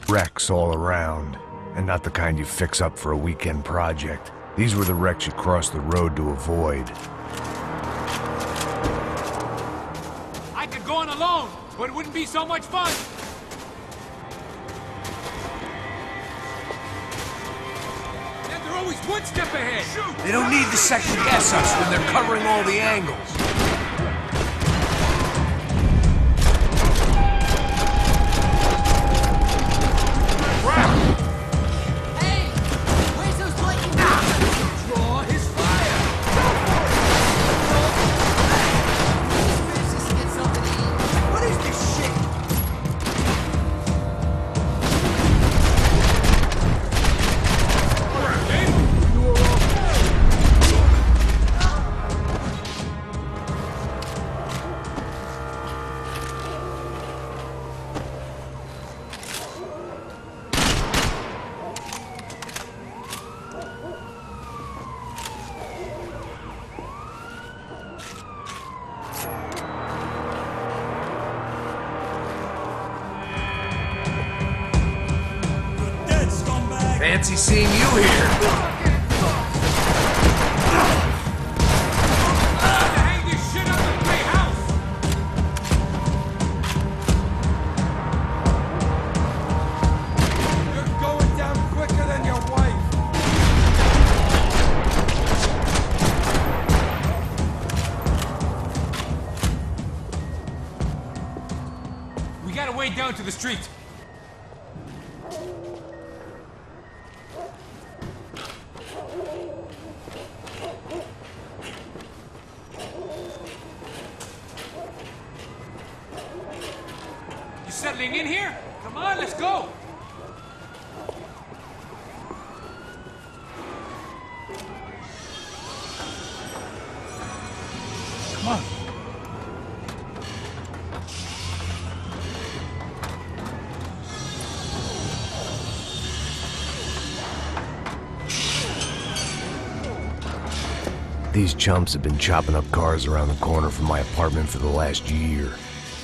Wrecks all around, and not the kind you fix up for a weekend project. These were the wrecks you crossed the road to avoid. I could go on alone, but it wouldn't be so much fun. And they're always one step ahead. Shoot! They don't need to second guess us when they're covering all the angles. Fancy seeing you here. Hang this shit up in the great house. You're going down quicker than your wife. We gotta wade down to the street. You settling in here? Come on, let's go! Come on. These chumps have been chopping up cars around the corner from my apartment for the last year.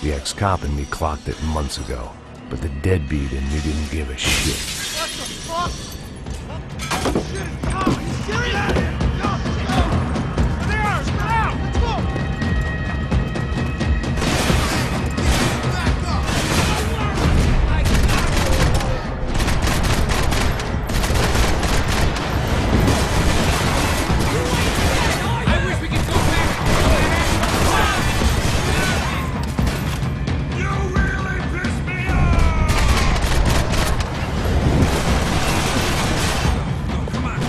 The ex-cop in me clocked it months ago, but the deadbeat in me didn't give a shit. What the fuck? Get out of here! Go! There they are! Get out! Let's go! Back up! I wish we could go back. You really pissed me off! Come on.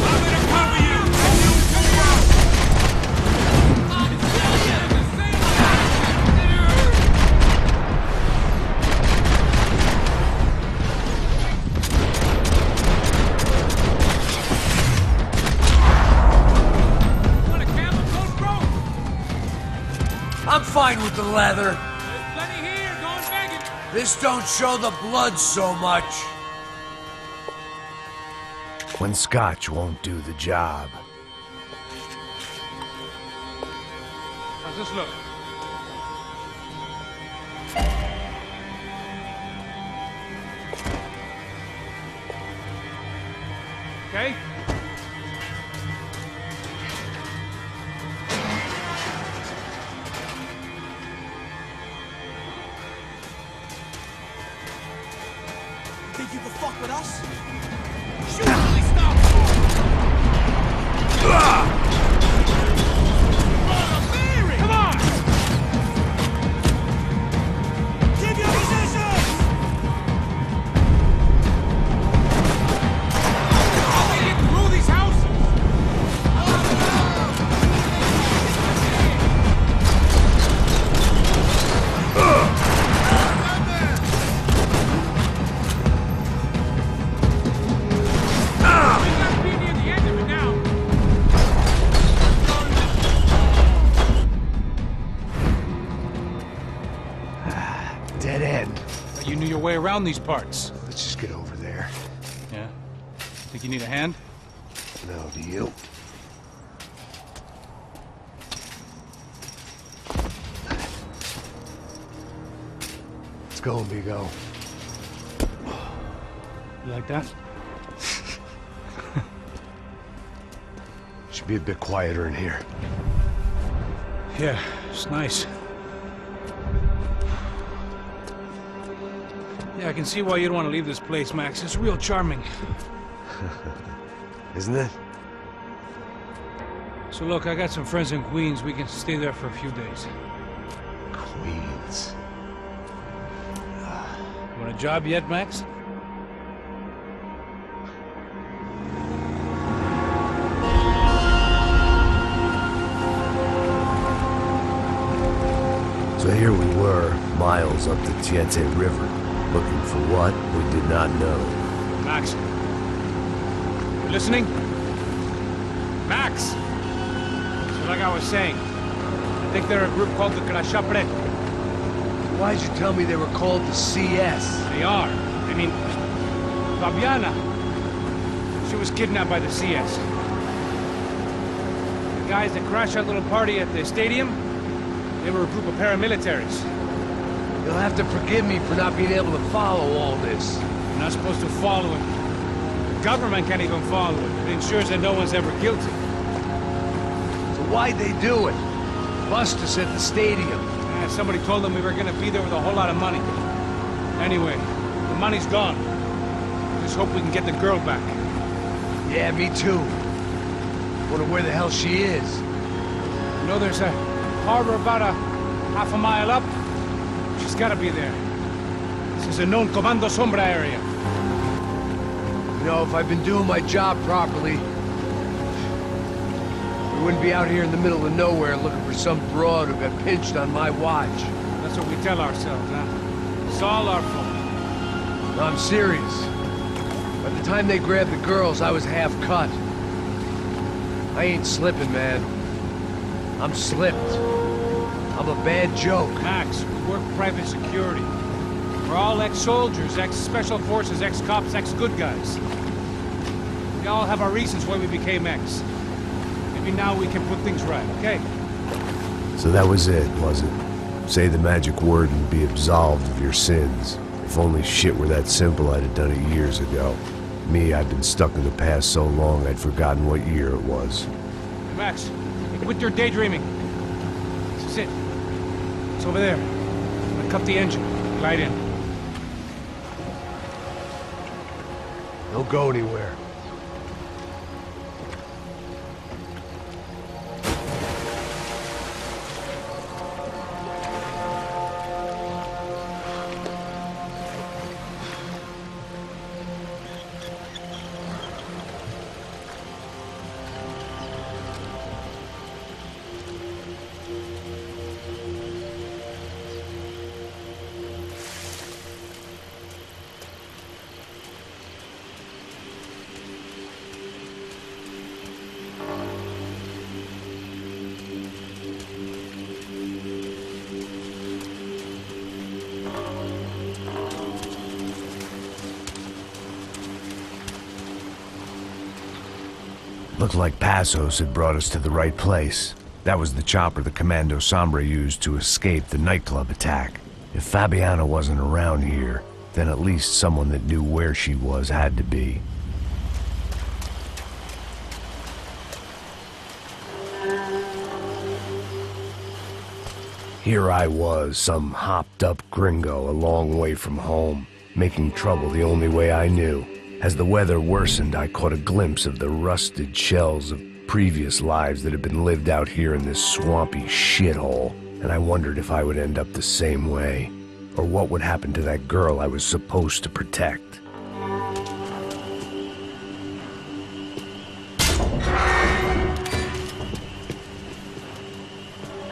I'm gonna cover you. Want a camel coat, bro? I'm fine with the leather. There's plenty here. Go and beg it. This don't show the blood so much. When scotch won't do the job. How's this look? Okay? Think you can fuck with us? Shoot! Really stop! Come on! Keep your positions! How they get through these houses? We gotta be near the end of it now. Dead end. You knew your way around these parts. Let's just get over there. Yeah? Think you need a hand? No, do you? go, amigo. You like that? Should be a bit quieter in here. Yeah, it's nice. Yeah, I can see why you'd want to leave this place, Max. It's real charming. Isn't it? So look, I got some friends in Queens. We can stay there for a few days. Queens. You want a job yet, Max? So here we were, miles up the Tietê River, looking for what we did not know. Max. You listening? Max! So like I was saying, I think they're a group called the Crashapre. Why'd you tell me they were called the CS? They are. I mean, Fabiana. She was kidnapped by the CS. The guys that crashed that little party at the stadium, they were a group of paramilitaries. You'll have to forgive me for not being able to follow all this. You're not supposed to follow it. The government can't even follow it. It ensures that no one's ever guilty. So why'd they do it? Bust us at the stadium. Somebody told them we were gonna be there with a whole lot of money. Anyway, the money's gone. Just hope we can get the girl back. Yeah, me too. Wonder where the hell she is. You know, there's a harbor about a half a mile up. She's gotta be there. This is a known Comando Sombra area. You know, if I'd been doing my job properly, we wouldn't be out here in the middle of nowhere looking for some broad who got pinched on my watch. That's what we tell ourselves, huh? It's all our fault. No, I'm serious. By the time they grabbed the girls, I was half cut. I ain't slipping, man. I'm slipped. I'm a bad joke. Max, we work private security. We're all ex-soldiers, ex-special forces, ex-cops, ex-good guys. We all have our reasons why we became ex. Maybe now we can put things right, okay? So that was it, was it? Say the magic word and be absolved of your sins. If only shit were that simple, I'd have done it years ago. Me, I've been stuck in the past so long I'd forgotten what year it was. Hey, Max, quit your daydreaming. This is it. It's over there. I'm gonna cut the engine. Glide in. Don't go anywhere. Looked like Passos had brought us to the right place. That was the chopper the Comando Sombra used to escape the nightclub attack. If Fabiana wasn't around here, then at least someone that knew where she was had to be. Here I was, some hopped-up gringo a long way from home, making trouble the only way I knew. As the weather worsened, I caught a glimpse of the rusted shells of previous lives that had been lived out here in this swampy shithole, and I wondered if I would end up the same way, or what would happen to that girl I was supposed to protect.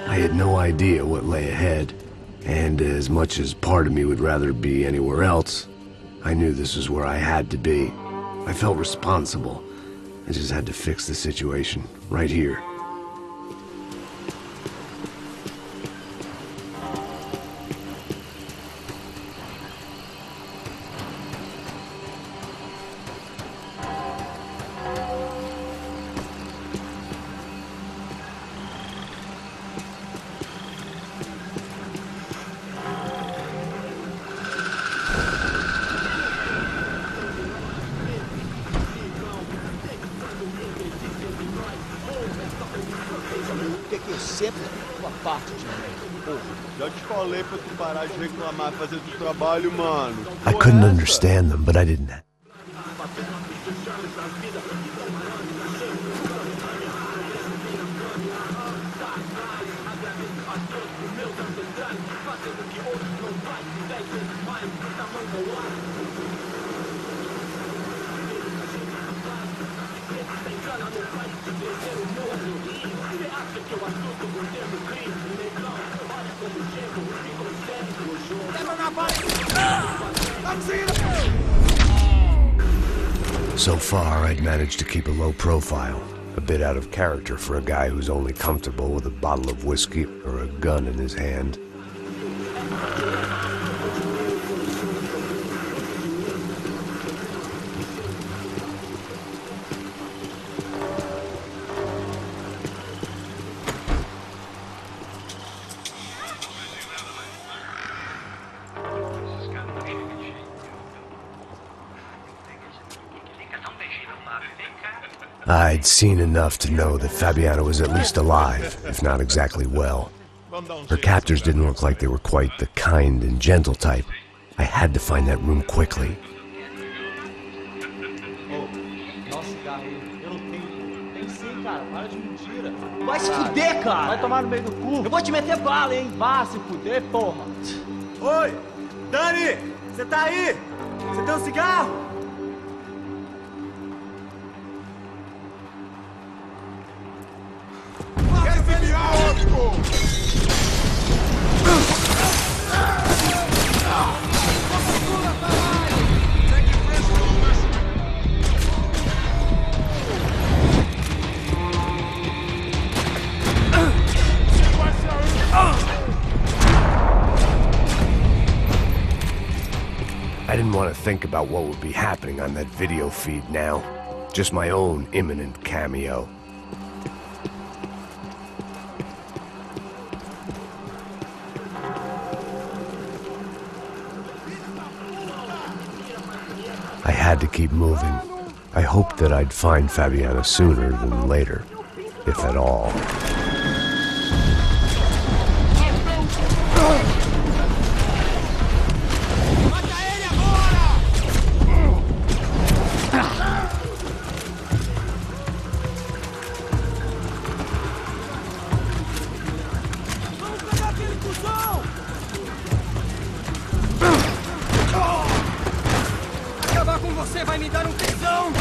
I had no idea what lay ahead, and as much as part of me would rather be anywhere else, I knew this was where I had to be. I felt responsible. I just had to fix the situation, right here. quer que eu sempre tua parte de mim, porra. Já te falei pra tu parar de reclamar e fazer do trabalho, mano. I couldn't understand them, but I didn't. So far, I'd managed to keep a low profile, a bit out of character for a guy who's only comfortable with a bottle of whiskey or a gun in his hand. I'd seen enough to know that Fabiana was at least alive, if not exactly well. Her captors didn't look like they were quite the kind and gentle type. I had to find that room quickly. Vai se fuder, cara! Vai tomar no meio do cu! Eu vou te meter bala, hein? Vá se fuder, porra! Oi! Dani! Você tá aí? Você tem um cigarro? I didn't want to think about what would be happening on that video feed now. Just my own imminent cameo. I had to keep moving. I hoped that I'd find Fabiana sooner than later, if at all. Você vai me dar tesão!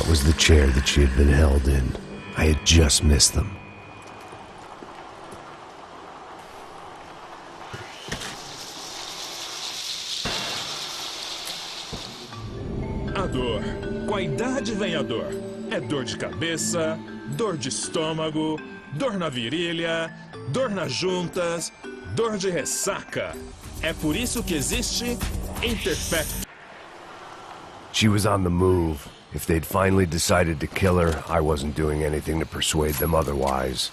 was the chair that she had been held in. I had just missed them. A dor. Com a idade vem a dor. É dor de cabeça, dor de estômago, dor na virilha, dor nas juntas, dor de ressaca. É por isso que existe Imperfect. She was on the move. If they'd finally decided to kill her, I wasn't doing anything to persuade them otherwise.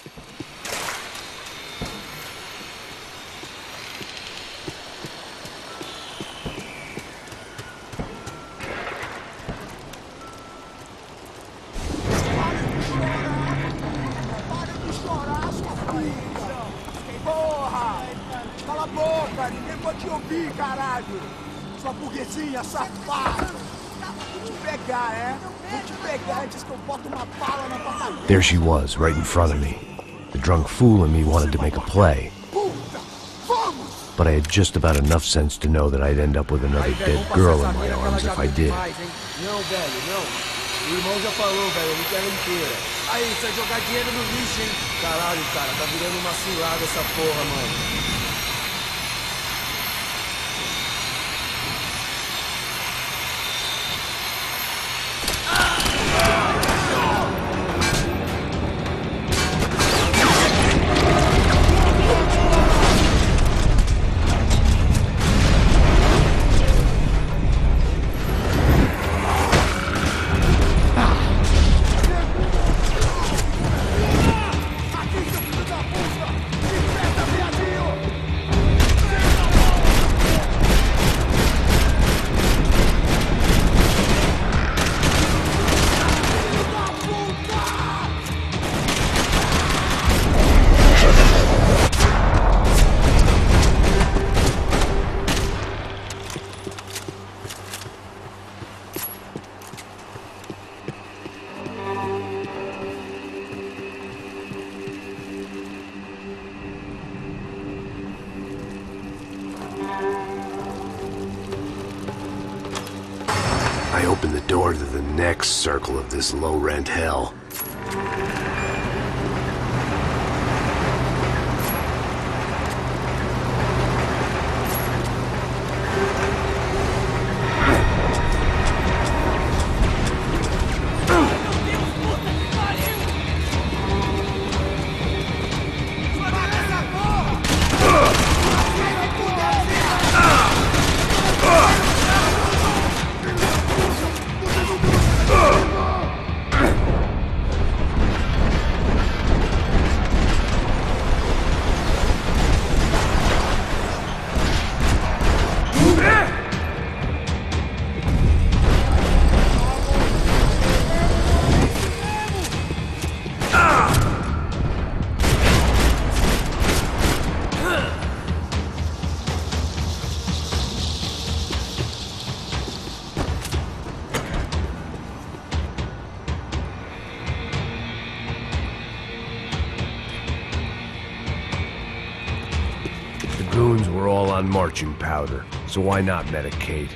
Cala a boca, ninguém pode te ouvir, caralho! Sua burguesinha safada! Vou te pegar, é? Vou te pegar antes que eu boto uma bala na tua cabeça! There she was, right in front of me. The drunk fool in me wanted to make a play. Puta! Vamos! But I had just about enough sense to know that I'd end up with another dead girl in my arms if I did. Não, velho, não. O irmão já falou, velho, ele quer ela inteira. Aí, você vai jogar dinheiro no lixo, hein? Caralho, cara, tá virando uma cilada essa porra, mano. I opened the door to the next circle of this low-rent hell. The goons were all on marching powder, so why not medicate?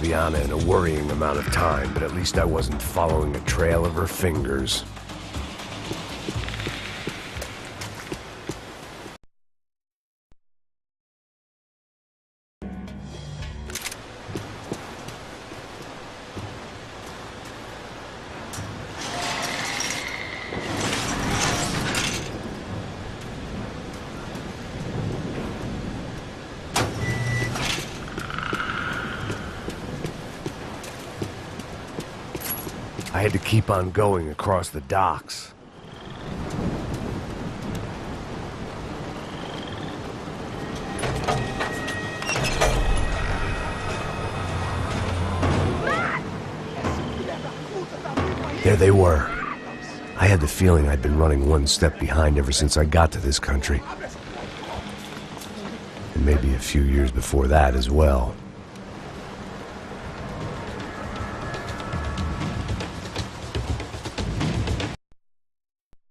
Flaviana in a worrying amount of time, but at least I wasn't following a trail of her fingers. I had to keep on going across the docks. There they were. I had the feeling I'd been running one step behind ever since I got to this country. And maybe a few years before that as well.